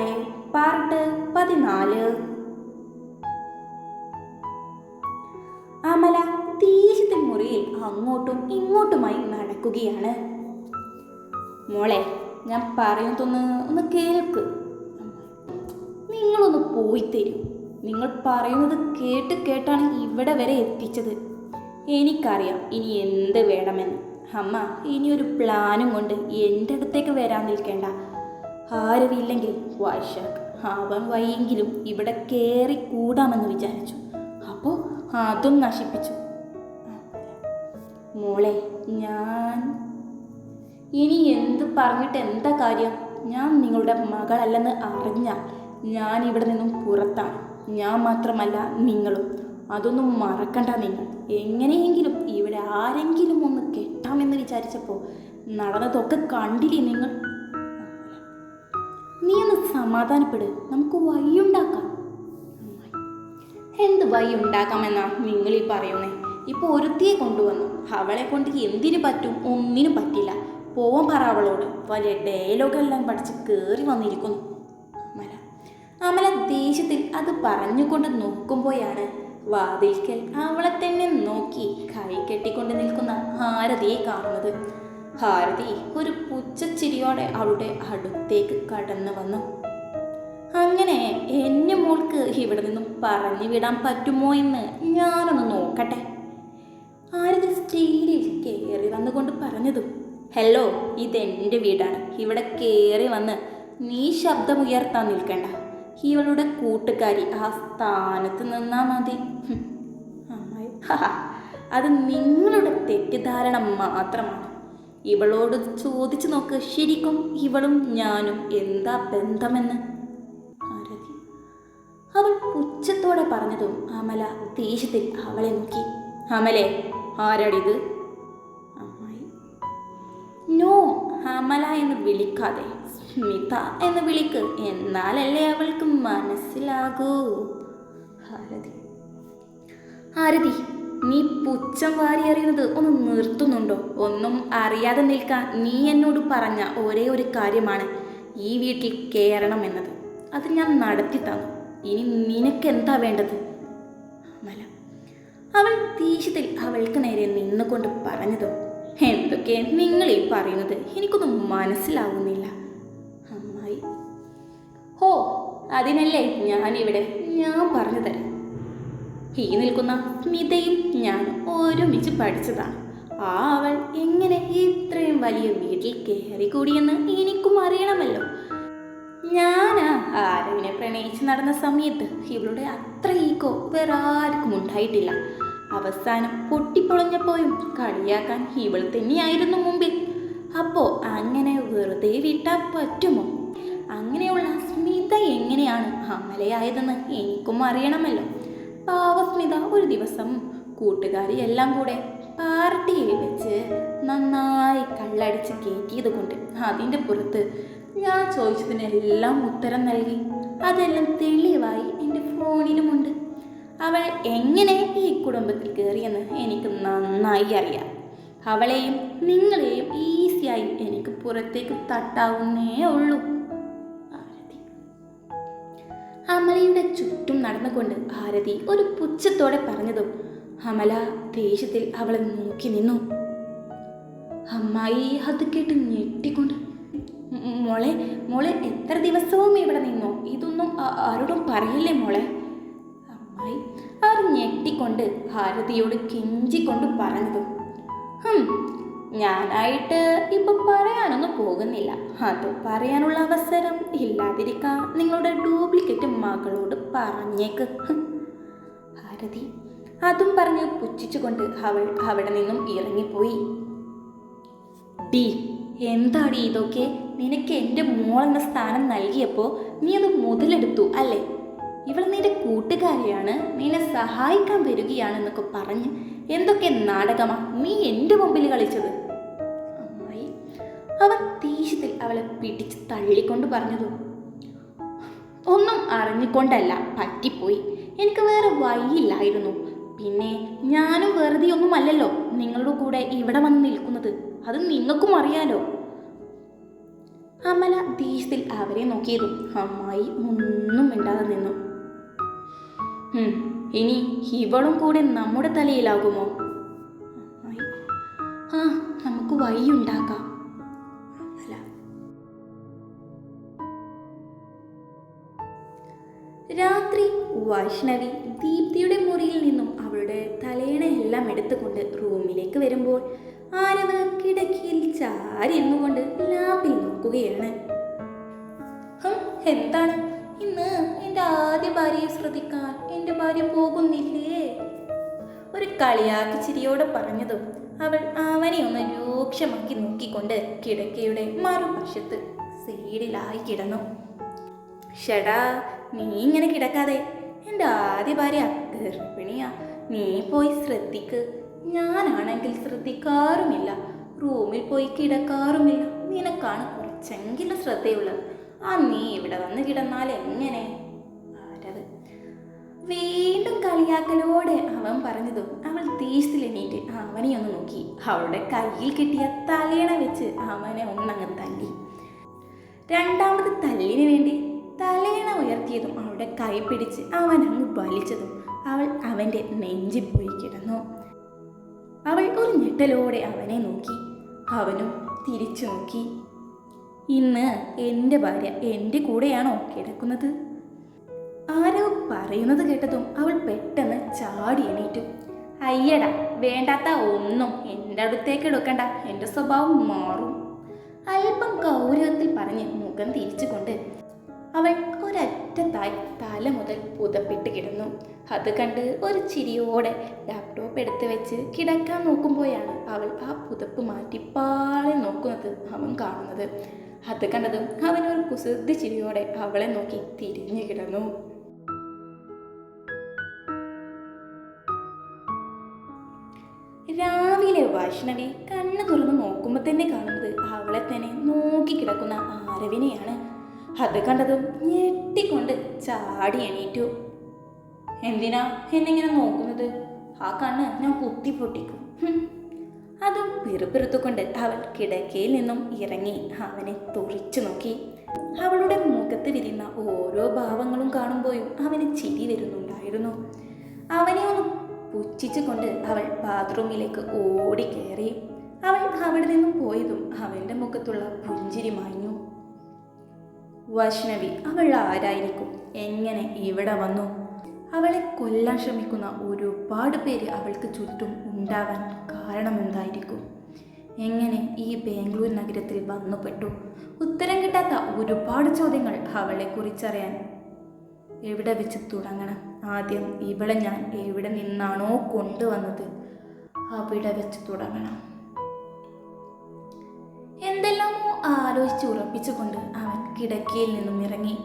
കൂട്ടുകാരെ പാർട്ട് 14. അമല ദേഷ്യത്തിൽ മുറിയിൽ അങ്ങോട്ടും ഇങ്ങോട്ടുമായി നടക്കുകയാണ്. മോളെ, ഞാൻ പറയുന്നതൊന്ന് കേൾക്ക്. നിങ്ങളൊന്ന് പോയി തരൂ. നിങ്ങൾ പറയുന്നത് കേട്ടാണ് ഇവിടെ വരെ എത്തിച്ചത്. എനിക്കറിയാം ഇനി എന്ത് വേണമെന്ന്. അമ്മ ഇനിയൊരു പ്ലാനും കൊണ്ട് എൻ്റെ അടുത്തേക്ക് വരാൻ നിൽക്കേണ്ട. ആരുമില്ലെങ്കിൽ വൈശാഖ് അവൻ വയ്യെങ്കിലും ഇവിടെ കയറി കൂടാമെന്ന് വിചാരിച്ചു. അപ്പോൾ അതും നശിപ്പിച്ചു. മോളെ, ഞാൻ ഇനി എന്ത് പറഞ്ഞിട്ട് എന്താ കാര്യം? ഞാൻ നിങ്ങളുടെ മകളല്ലെന്ന് അറിഞ്ഞാൽ ഞാൻ ഇവിടെ നിന്നും പുറത്താണ്. ഞാൻ മാത്രമല്ല നിങ്ങളും. അതൊന്നും മറക്കണ്ട. നിങ്ങൾ എങ്ങനെയെങ്കിലും ഇവിടെ ആരെങ്കിലും ഒന്ന് കെട്ടാമെന്ന് വിചാരിച്ചപ്പോൾ നടന്നതൊക്കെ കണ്ടില്ലേ നിങ്ങൾ? നീ ഒന്ന് സമാധാനപ്പെട്. നമുക്ക് വഴിയുണ്ടാക്കാം. എന്ത് വഴി ഉണ്ടാക്കാമെന്നാ നിങ്ങൾ ഈ പറയുന്നേ? ഇപ്പോൾ ഒരുത്തിയെ കൊണ്ടുവന്നു. അവളെ കൊണ്ട് എന്തിനു പറ്റും? ഒന്നിനും പറ്റില്ല. പോവാൻ പറ അവളോട്. വലിയ ഡയലോഗെല്ലാം പഠിച്ച് കയറി വന്നിരിക്കുന്നു അമല ദേഷ്യത്തിൽ അത് പറഞ്ഞുകൊണ്ട് നോക്കുമ്പോഴാണ് വാതിൽക്കൽ അവളെ തന്നെ നോക്കി കൈ കെട്ടിക്കൊണ്ട് നിൽക്കുന്ന ഹാരതിയെ കാണുന്നത്. ഹാരതി ഒരു പുച്ഛച്ചിരിയോടെ അവളുടെ അടുത്തേക്ക് കടന്നു വന്നു. അങ്ങനെ എന്നെ മോൾക്ക് ഇവിടെ നിന്നും പറഞ്ഞു വിടാൻ പറ്റുമോ എന്ന് ഞാനൊന്ന് നോക്കട്ടെ. ഹാരതി സ്റ്റേജിൽ കയറി വന്നുകൊണ്ട് പറഞ്ഞതും, ഹലോ, ഇതെൻ്റെ വീടാണ്. ഇവിടെ കയറി വന്ന് നീ ശബ്ദമുയർത്താൻ നിൽക്കണ്ട. ഇവളുടെ കൂട്ടുകാരി ആ സ്ഥാനത്ത് നിന്നാ മതി. അത് നിങ്ങളുടെ തെറ്റിദ്ധാരണ മാത്രമാണ്. ഇവളോട് ചോദിച്ചു നോക്ക്, ശരിക്കും ഇവളും ഞാനും എന്താ ബന്ധമെന്ന്. ആരതി അവൾ പുച്ഛത്തോടെ പറഞ്ഞതും അമല ദേഷ്യത്തിൽ അവളെ നോക്കി. അമലേ, ആരാടിത്? അമ്മായി. നോ, അമല എന്ന് വിളിക്കാതെ സ്മിത എന്ന് വിളിക്ക്. എന്നാലല്ലേ അവൾക്ക് മനസ്സിലാകൂ. ആരതി, നീ പുച്ഛം വാരി അറിയുന്നത് ഒന്ന് നിർത്തുന്നുണ്ടോ? ഒന്നും അറിയാതെ നിൽക്കാൻ നീ എന്നോട് പറഞ്ഞ ഒരേ ഒരു കാര്യമാണ് ഈ വീട്ടിൽ കയറണം എന്നത്. അത് ഞാൻ നടത്തി തന്നു. ഇനി നിനക്കെന്താ വേണ്ടത്? അമല അവൾ ദേഷ്യത്തിൽ അവൾക്ക് നേരെ നിന്നുകൊണ്ട് പറഞ്ഞതും, എന്തൊക്കെ നിങ്ങൾ ഈ പറയുന്നത്? എനിക്കൊന്നും മനസ്സിലാവുന്നില്ല. അമ്മായി. ഓ, അതിനല്ലേ ഞാനിവിടെ. ഞാൻ പറഞ്ഞു തരാം. ഈ നിൽക്കുന്ന സ്മിതയും ഞാൻ ഒരുമിച്ച് പഠിച്ചതാണ്. അവൾ എങ്ങനെ ഇത്രയും വലിയ വീട്ടിൽ കയറി കൂടിയെന്ന് എനിക്കും അറിയണമല്ലോ. ഞാൻ ആരവിനെ പ്രണയിച്ച് നടന്ന സമയത്ത് ഇവളുടെ അത്ര ഈഗോ വേറെ ആർക്കും ഉണ്ടായിട്ടില്ല. അവസാനം പൊട്ടിപ്പൊളഞ്ഞപ്പോഴും കളിയാക്കാൻ ഇവൾ തന്നെയായിരുന്നു മുമ്പിൽ. അപ്പോൾ അങ്ങനെ വെറുതെ വിട്ടാൽ പറ്റുമോ? അങ്ങനെയുള്ള സ്മിത എങ്ങനെയാണ് അമലയായതെന്ന് എനിക്കും അറിയണമല്ലോ. പാവസ്മിത ഒരു ദിവസം കൂട്ടുകാരി എല്ലാം കൂടെ പാർട്ടിയിൽ വെച്ച് നന്നായി കള്ളടിച്ച് കയറ്റിയത് കൊണ്ട് അതിൻ്റെ പുറത്ത് ഞാൻ ചോദിച്ചതിനെല്ലാം ഉത്തരം നൽകി. അതെല്ലാം തെളിവായി എൻ്റെ ഫോണിലുമുണ്ട്. അവൾ എങ്ങനെ ഈ കുടുംബത്തിൽ കയറിയെന്ന് എനിക്ക് നന്നായി അറിയാം. അവളെയും നിങ്ങളെയും ഈസിയായി എനിക്ക് പുറത്തേക്ക് തട്ടാവുന്നേ ഉള്ളൂ. അമലയുടെ ചുറ്റും നടന്നുകൊണ്ട് ആരതി ഒരു പുച്ഛത്തോടെ പറഞ്ഞതും അമല ദേഷ്യത്തിൽ അവളെ നോക്കി നിന്നു. അമ്മായി അത് കേട്ട് ഞെട്ടിക്കൊണ്ട്, മോളെ എത്ര ദിവസവും ഇവിടെ നിന്നോ? ഇതൊന്നും ആരോടും പറയില്ലേ മോളെ? അമ്മായി അവർ ഞെട്ടിക്കൊണ്ട് ആരതിയോട് കെഞ്ചിക്കൊണ്ട് പറഞ്ഞതും, ഞാനായിട്ട് ഇപ്പം പറയാനൊന്നും പോകുന്നില്ല. അത് പറയാനുള്ള അവസരം ഇല്ലാതിരിക്കാൻ നിങ്ങളുടെ ഡ്യൂപ്ലിക്കേറ്റ് മകളോട് പറഞ്ഞേക്ക്. ഭാരതി അതും പറഞ്ഞ് പുച്ഛിച്ചുകൊണ്ട് അവൾ അവിടെ നിന്നും ഇറങ്ങിപ്പോയി. ഡി, എന്താടി ഇതൊക്കെ? നിനക്ക് എൻ്റെ മോളെന്ന സ്ഥാനം നൽകിയപ്പോൾ നീ അത് മുതലെടുത്തു അല്ലേ? ഇവൾ നിന്റെ കൂട്ടുകാരിയാണ്, നിന്നെ സഹായിക്കാൻ വരികയാണെന്നൊക്കെ പറഞ്ഞ് എന്തൊക്കെ നാടകമാ നീ എൻ്റെ മുമ്പിൽ കളിച്ചത്? അമ്മായി അവൻ ദേഷ്യത്തിൽ അവളെ പിടിച്ച് തള്ളിക്കൊണ്ട് പറഞ്ഞതു, ഒന്നും അറിഞ്ഞുകൊണ്ടല്ല, പറ്റിപ്പോയി. എനിക്ക് വേറെ വഴിയില്ലായിരുന്നു. പിന്നെ ഞാനും വെറുതെ ഒന്നുമല്ലല്ലോ നിങ്ങളുടെ കൂടെ ഇവിടെ വന്ന് നിൽക്കുന്നത്. അത് നിങ്ങൾക്കും അറിയാലോ. അമല ദേഷ്യത്തിൽ അവരെ നോക്കിയതും അമ്മായി ഒന്നും മിണ്ടാതെ നിന്നു. ഇനി ഇവളും കൂടെ നമ്മുടെ തലയിലാകുമോ? അമ്മായി, നമുക്ക് വഴിയുണ്ടാക്കാം. അമല. രാത്രി വൈഷ്ണവി ദീപ്തിയുടെ മുറിയിൽ നിന്നും അവളുടെ തലയണയെല്ലാം എടുത്തുകൊണ്ട് റൂമിലേക്ക് വരുമ്പോൾ ആരവ് കിടക്കിയിൽ ചാരിയിരുന്നു കൊണ്ട് ലാപ്പിൽ നോക്കുകയാണ്. എന്താണ് ഇന്ന് എൻ്റെ ആദ്യ ഭാര്യയെ ശ്രദ്ധിക്കാൻ എൻ്റെ ഭാര്യ പോകുന്നില്ലേ? ഒരു കളിയാക്കി ചിരിയോടെ പറഞ്ഞതും അവൾ അവനെ ഒന്ന് രൂക്ഷമാക്കി നോക്കിക്കൊണ്ട് കിടക്കയുടെ മറുവശത്ത് സൈഡിലായി കിടന്നു. ഷടാ, നീ ഇങ്ങനെ കിടക്കാതെ, എൻ്റെ ആദ്യ ഭാര്യ ഗർഭിണിയാ, നീ പോയി ശ്രദ്ധിക്ക്. ഞാനാണെങ്കിൽ ശ്രദ്ധിക്കാറുമില്ല, റൂമിൽ പോയി കിടക്കാറുമില്ല. നിനക്കാണ് കുറച്ചെങ്കിലും ശ്രദ്ധയുള്ളത്. നീ ഇവിടെ വന്ന് കിടന്നാൽ എങ്ങനെ? ആരവ്. വീണ്ടും കളിയാക്കലോടെ അവൻ പറഞ്ഞതും അവൾ ദേഷ്യത്തിൽ എണീറ്റ് അവനെ ഒന്ന് നോക്കി അവളുടെ കയ്യിൽ കിട്ടിയ തലയണ വെച്ച് അവനെ ഒന്നങ്ങ് തല്ലി. രണ്ടാമത് തല്ലിന് വേണ്ടി തലയണ ഉയർത്തിയതും അവളുടെ കൈ പിടിച്ച് അവൻ അങ്ങ് വലിച്ചതും അവൾ അവൻ്റെ നെഞ്ചിൽ പോയി കിടന്നു. അവൾ ഒരു ഞെട്ടലോടെ അവനെ നോക്കി. അവനും തിരിച്ചു നോക്കി. ഇന്ന് എൻ്റെ ഭാര്യ എൻ്റെ കൂടെയാണോ കിടക്കുന്നത്? ആരോ പറയുന്നത് കേട്ടതും അവൾ പെട്ടെന്ന് ചാടി എണീറ്റു. അയ്യടാ, വേണ്ടാത്ത ഒന്നും എൻ്റെ അടുത്തേക്ക് എടുക്കണ്ട, എൻ്റെ സ്വഭാവം മാറും. അല്പം ഗൗരവത്തിൽ പറഞ്ഞ് മുഖം തിരിച്ചുകൊണ്ട് അവൾ ഒരറ്റത്തായി തല മുതൽ പുതപ്പിട്ട് കിടന്നു. അത് കണ്ട് ഒരു ചിരിയോടെ ലാപ്ടോപ്പ് എടുത്ത് വെച്ച് കിടക്കാൻ നോക്കുമ്പോഴാണ് അവൾ ആ പുതപ്പ് മാറ്റി പാളെ നോക്കുന്നത് അവൻ കാണുന്നത്. അത് കണ്ടതും അവനൊരു കുസൃതി ചിരിയോടെ അവളെ നോക്കി തിരിഞ്ഞു കിടന്നു. രാവിലെ വൈഷ്ണവി കണ്ണ് തുറന്ന് നോക്കുമ്പോൾ തന്നെ കാണുന്നത് അവളെ തന്നെ നോക്കി കിടക്കുന്ന ആരവിനെയാണ്. അത് കണ്ടതും ഞെട്ടിക്കൊണ്ട് ചാടി എണീറ്റു. എന്തിനാ എന്നിങ്ങനെ നോക്കുന്നത്? ആ കണ്ണ് ഞാൻ കുത്തി പൊട്ടിക്കും. അതും പിറുപിറുത്തുകൊണ്ട് അവൾ കിടക്കയിൽ നിന്നും ഇറങ്ങി അവനെ തുറിച്ചു നോക്കി. അവളുടെ മുഖത്ത് വിരിയുന്ന ഓരോ ഭാവങ്ങളും കാണുമ്പോഴും അവന് ചിരി വരുന്നുണ്ടായിരുന്നു. അവനെ ഒന്ന് പുച്ഛിച്ചുകൊണ്ട് അവൾ ബാത്റൂമിലേക്ക് ഓടി കയറി. അവൾ അവിടെ നിന്നും പോയതും അവൻ്റെ മുഖത്തുള്ള പുഞ്ചിരി മാഞ്ഞു. വൈഷ്ണവി അവൾ ആരായിരിക്കും? എങ്ങനെ ഇവിടെ വന്നു? അവളെ കൊല്ലാൻ ശ്രമിക്കുന്ന ഒരുപാട് പേര് അവൾക്ക് ചുറ്റും ഉണ്ടാവാൻ കാരണമെന്തായിരിക്കും? എങ്ങനെ ഈ ബാംഗ്ലൂർ നഗരത്തിൽ വന്നുപെട്ടു? ഉത്തരം കിട്ടാത്ത ഒരുപാട് ചോദ്യങ്ങൾ അവളെക്കുറിച്ചറിയാൻ എവിടെ വെച്ച് തുടങ്ങണം? ആദ്യം ഇവളെ ഞാൻ എവിടെ നിന്നാണോ കൊണ്ടുവന്നത് അവിടെ വെച്ച് തുടങ്ങണം. എന്തെല്ലാമോ ആലോചിച്ച് ഉറപ്പിച്ചുകൊണ്ട് അവൻ കിടക്കയിൽ നിന്നും ഇറങ്ങി.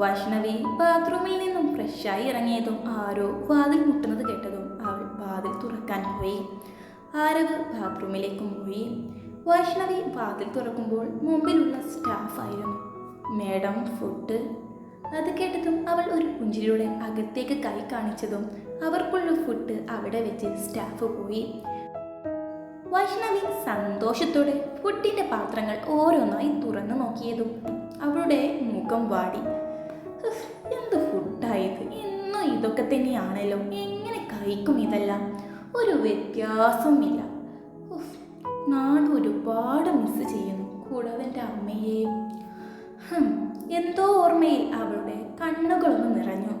വൈഷ്ണവി ബാത്റൂമിൽ നിന്നും ഫ്രഷായി ഇറങ്ങിയതും ആരോ വാതിൽ മുട്ടുന്നത് കേട്ടതും അവൾ വാതിൽ തുറക്കാൻ പോയി. ആരവ് ബാത്റൂമിലേക്കും പോയി. വൈഷ്ണവി വാതിൽ തുറക്കുമ്പോൾ മുമ്പിലുള്ള സ്റ്റാഫായിരുന്നു. Madam, food. അത് കേട്ടതും അവൾ ഒരു പുഞ്ചിരിയുടെ അകത്തേക്ക് കൈ കാണിച്ചതും അവർക്കുള്ള ഫുഡ് അവിടെ വെച്ച് സ്റ്റാഫ് പോയി. വൈഷ്ണവി സന്തോഷത്തോടെ ഫുഡിൻ്റെ പാത്രങ്ങൾ ഓരോന്നായി തുറന്നു നോക്കിയതും അവളുടെ മുഖം വാടി. എന്ത് ഫുഡായത്? എന്നും ഇതൊക്കെ തന്നെയാണല്ലോ, എങ്ങനെ കഴിക്കും ഇതെല്ലാം? ഒരു വ്യത്യാസവുമില്ല. നാട് ഒരുപാട് മിസ് ചെയ്യുന്നു, കൂടാതെ എൻ്റെ അമ്മയെയും. എന്തോ ഓർമ്മയിൽ അവളുടെ കണ്ണുകളൊന്ന് നിറഞ്ഞു.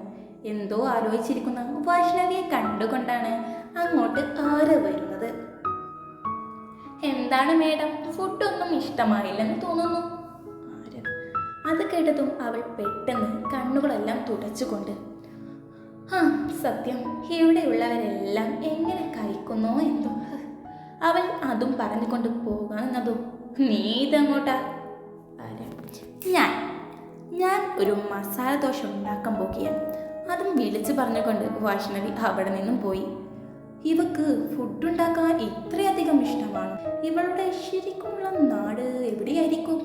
എന്തോ ആലോചിച്ചിരിക്കുന്ന വൈഷ്ണവിയെ കണ്ടുകൊണ്ടാണ് അങ്ങോട്ട് ആര് വരുന്നത്. എന്താണ് മേഡം, ഫുഡൊന്നും ഇഷ്ടമായില്ലെന്ന് തോന്നുന്നു. അത് കേട്ടതും അവൾ പെട്ടെന്ന് കണ്ണുകളെല്ലാം തുടച്ചുകൊണ്ട്, സത്യം, ഇവിടെയുള്ളവരെല്ലാം എങ്ങനെ കഴിക്കുന്നോ എന്തോ. അവൾ അതും പറഞ്ഞുകൊണ്ട് പോകാമെന്നതും, നീ ഇതങ്ങോട്ടാ? ഞാൻ ഒരു മസാല ദോശ ഉണ്ടാക്കാൻ പോകിയാണ്. അതും വിളിച്ചു പറഞ്ഞുകൊണ്ട് വൈഷ്ണവി അവിടെ നിന്നും പോയി. ഇവക്ക് ഫുഡുണ്ടാക്കാൻ ഇത്രയധികം ഇഷ്ടമാണ്. ഇവളുടെ ശരിക്കുമുള്ള നാട് എവിടെയായിരിക്കും?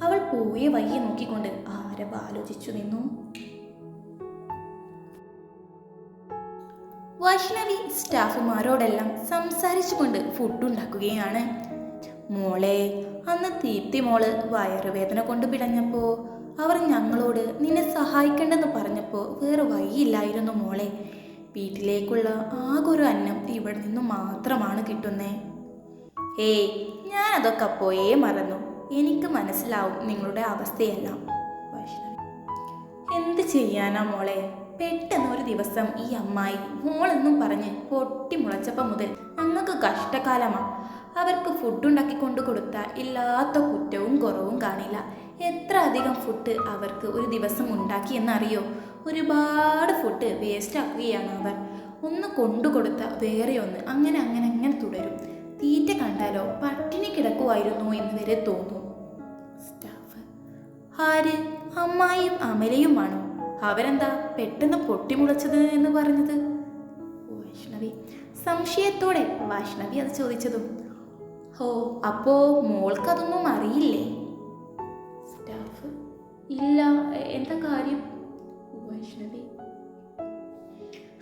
അവൾ പോയ വഴിയെ നോക്കിക്കൊണ്ട് ആരവ് ആലോചിച്ചു നിന്നു. വൈഷ്ണവി സ്റ്റാഫുമാരോടെല്ലാം സംസാരിച്ചുകൊണ്ട് ഫുഡുണ്ടാക്കുകയാണ്. മോളെ, അന്ന് ദീപ്തി മോള് വയറുവേദന കൊണ്ട് പിടഞ്ഞപ്പോൾ അവർ ഞങ്ങളോട് നിന്നെ സഹായിക്കണ്ടെന്ന് പറഞ്ഞപ്പോൾ വേറെ വഴിയില്ലായിരുന്നു മോളെ. വീട്ടിലേക്കുള്ള ആകെ ഒരു അന്നം ഇവിടെ നിന്ന് മാത്രമാണ് കിട്ടുന്നേ. ഏയ്, ഞാൻ അതൊക്കെ അപ്പോഴേ മറന്നു. എനിക്ക് മനസ്സിലാവും നിങ്ങളുടെ അവസ്ഥയെല്ലാം. എന്ത് ചെയ്യാനാ മോളെ, പെട്ടെന്ന് ഒരു ദിവസം ഈ അമ്മായി മോളെന്നും പറഞ്ഞ് പൊട്ടി മുളച്ചപ്പം മുതൽ ഞങ്ങൾക്ക് കഷ്ടകാലമാണ്. അവർക്ക് ഫുഡ് ഉണ്ടാക്കി കൊണ്ടു കൊടുത്താൽ ഇല്ലാത്ത കുറ്റവും കുറവും കാണില്ല. എത്ര അധികം ഫുഡ് അവർക്ക് ഒരു ദിവസം ഉണ്ടാക്കി എന്നറിയോ? ഒരുപാട് ഫുഡ് വേസ്റ്റ് ആക്കുകയാണ് അവർ. ഒന്ന് കൊണ്ടു കൊടുത്താൽ വേറെ ഒന്ന്, അങ്ങനെ അങ്ങനെ അങ്ങനെ തുടരും. തീറ്റ കണ്ടാലോ പട്ടിണി കിടക്കുമായിരുന്നു എന്ന് വരെ തോന്നും. സ്റ്റാഫ് ആര്? അമ്മായിയും അമലയുമാണോ? അവരെന്താ പെട്ടെന്ന് പൊട്ടിമുളച്ചത് എന്ന് പറഞ്ഞത്? വൈഷ്ണവി സംശയത്തോടെ വൈഷ്ണവി അത് ചോദിച്ചതും. ഓ, അപ്പോ മോൾക്കതൊന്നും അറിയില്ലേ? സ്റ്റാഫ് ഇല്ല, എന്താ കാര്യം? വൈഷ്ണവി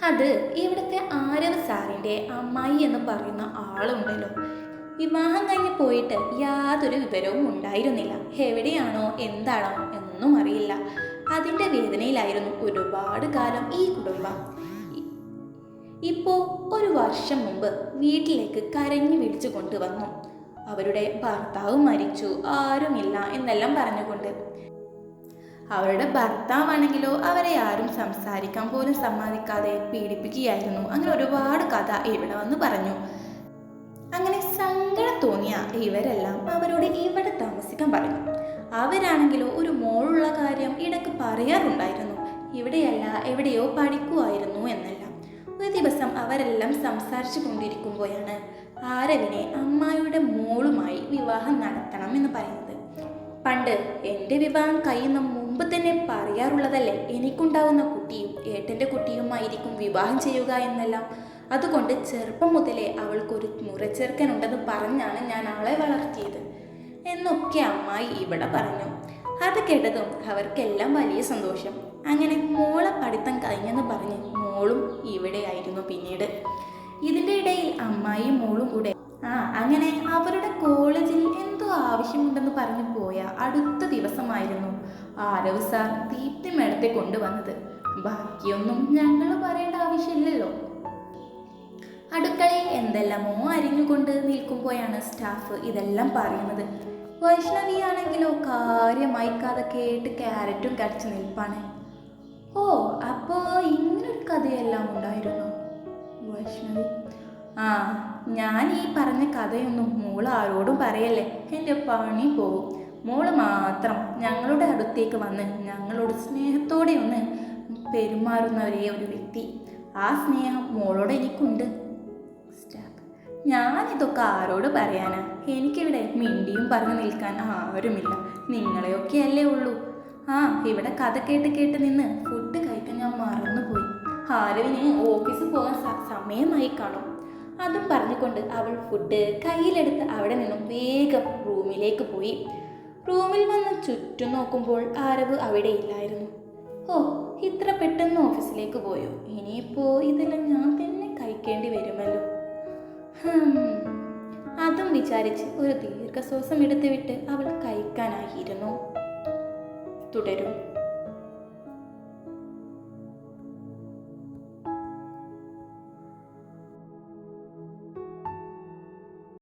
അത് ഇവിടുത്തെ ആരവ് സാറിൻ്റെ അമ്മായി എന്ന് പറയുന്ന ആളുണ്ടല്ലോ, വിവാഹം കഴിഞ്ഞ് പോയിട്ട് യാതൊരു വിവരവും ഉണ്ടായിരുന്നില്ല. എവിടെയാണോ എന്താണോ എന്നൊന്നും അറിയില്ല. അതിൻ്റെ വേദനയിലായിരുന്നു ഒരുപാട് കാലം ഈ കുടുംബം. ഇപ്പോൾ ഒരു വർഷം മുമ്പ് വീട്ടിലേക്ക് കരഞ്ഞു വിളിച്ചു കൊണ്ടുവന്നു. അവരുടെ ഭർത്താവ് മരിച്ചു, ആരുമില്ല എന്നെല്ലാം പറഞ്ഞുകൊണ്ട്. അവരുടെ ഭർത്താവാണെങ്കിലോ അവരെ ആരും സംസാരിക്കാൻ പോലും സമ്മതിക്കാതെ പീഡിപ്പിക്കുകയായിരുന്നു. അങ്ങനെ ഒരുപാട് കഥ ഇവിടെ വന്ന് പറഞ്ഞു. അങ്ങനെ സങ്കടം തോന്നിയ ഇവരെല്ലാം അവരോട് ഇവിടെ താമസിക്കാൻ പറഞ്ഞു. അവരാണെങ്കിലോ ഒരു മോളുള്ള കാര്യം ഇടയ്ക്ക് പറയാറുണ്ടായിരുന്നു. ഇവിടെയല്ല എവിടെയോ പഠിക്കുമായിരുന്നു എന്നെല്ലാം. ഒരു ദിവസം അവരെല്ലാം സംസാരിച്ചു കൊണ്ടിരിക്കുമ്പോഴാണ് ആരവിനെ അമ്മായിയുടെ മോളുമായി വിവാഹം നടത്തണം എന്ന് പറയുന്നത്. പണ്ട് എൻ്റെ വിവാഹം കഴിയുന്ന മുമ്പ് തന്നെ പറയാറുള്ളതല്ലേ, എനിക്കുണ്ടാവുന്ന കുട്ടിയും ഏട്ടൻ്റെ കുട്ടിയുമായിരിക്കും വിവാഹം ചെയ്യുക എന്നെല്ലാം. അതുകൊണ്ട് ചെറുപ്പം മുതലേ അവൾക്കൊരു മുറച്ചെറുക്കനുണ്ടെന്ന് പറഞ്ഞാണ് ഞാൻ അവളെ വളർത്തിയത് എന്നൊക്കെ അമ്മായി ഇവിടെ പറഞ്ഞു. അത് കേട്ടതും അവർക്കെല്ലാം വലിയ സന്തോഷം. അങ്ങനെ മോളെ പഠിത്തം കഴിഞ്ഞെന്ന് പറഞ്ഞ് മോളും ഇവിടെയായിരുന്നു പിന്നീട്. ഇതിൻ്റെ ഇടയിൽ അമ്മായിയും മോളും കൂടെ അങ്ങനെ അവരുടെ കോളേജിൽ എന്തോ ആവശ്യമുണ്ടെന്ന് പറഞ്ഞു പോയ അടുത്ത ദിവസമായിരുന്നു ആരവ് സാർ ദീപ്തി മേഡത്തെ കൊണ്ടുവന്നത്. ബാക്കിയൊന്നും ഞങ്ങൾ പറയേണ്ട ആവശ്യമില്ലല്ലോ. അടുക്കളയിൽ എന്തെല്ലാമോ അരിഞ്ഞുകൊണ്ട് നിൽക്കുമ്പോഴാണ് സ്റ്റാഫ് ഇതെല്ലാം പറയുന്നത്. വൈഷ്ണവിയാണെങ്കിലോ കാര്യമായി കഥ കേട്ട് ക്യാരറ്റും കടിച്ച് നിൽപ്പാണ്. ഓ, അപ്പോ ഇങ്ങനൊരു കഥയെല്ലാം ഉണ്ടായിരുന്നു. വൈഷ്ണവി ഞാൻ ഈ പറഞ്ഞ കഥയൊന്നും മോൾ ആരോടും പറയല്ലേ, എൻ്റെ പണി പോവും. മോള് മാത്രം ഞങ്ങളുടെ അടുത്തേക്ക് വന്ന് ഞങ്ങളോട് സ്നേഹത്തോടെ ഒന്ന് പെരുമാറുന്ന ഒരേ ഒരു വ്യക്തി. ആ സ്നേഹം മോളോട് എനിക്കുണ്ട്. ഞാനിതൊക്കെ ആരോട് പറയാനാ? എനിക്കിവിടെ മിണ്ടിയും പറഞ്ഞു നിൽക്കാൻ ആരുമില്ല. നിങ്ങളെയൊക്കെ അല്ലേ ഉള്ളൂ. ഇവിടെ കഥ കേട്ട് കേട്ട് നിന്ന് ഫുഡ് കഴിക്കാൻ ഞാൻ മറന്നുപോയി. ആരവിന് ഓഫീസിൽ പോകാൻ സമയമായി കാണും. അതും പറഞ്ഞുകൊണ്ട് അവൾ ഫുഡ് കയ്യിലെടുത്ത് അവിടെ നിന്നും വേഗം റൂമിലേക്ക് പോയി. റൂമിൽ വന്ന് ചുറ്റും നോക്കുമ്പോൾ ആരവ് അവിടെ ഇല്ലായിരുന്നു. ഓ, ഇത്ര പെട്ടെന്ന് ഓഫീസിലേക്ക് പോയോ? ഇനിയിപ്പോൾ ഇതെല്ലാം ഞാൻ തന്നെ കഴിക്കേണ്ടി വരുമല്ലോ. അതും വിചാരിച്ച് ഒരു ദീർഘശ്വാസം എടുത്തു വിട്ട് അവൾ കഴിക്കാനായിരുന്നു. തുടരും.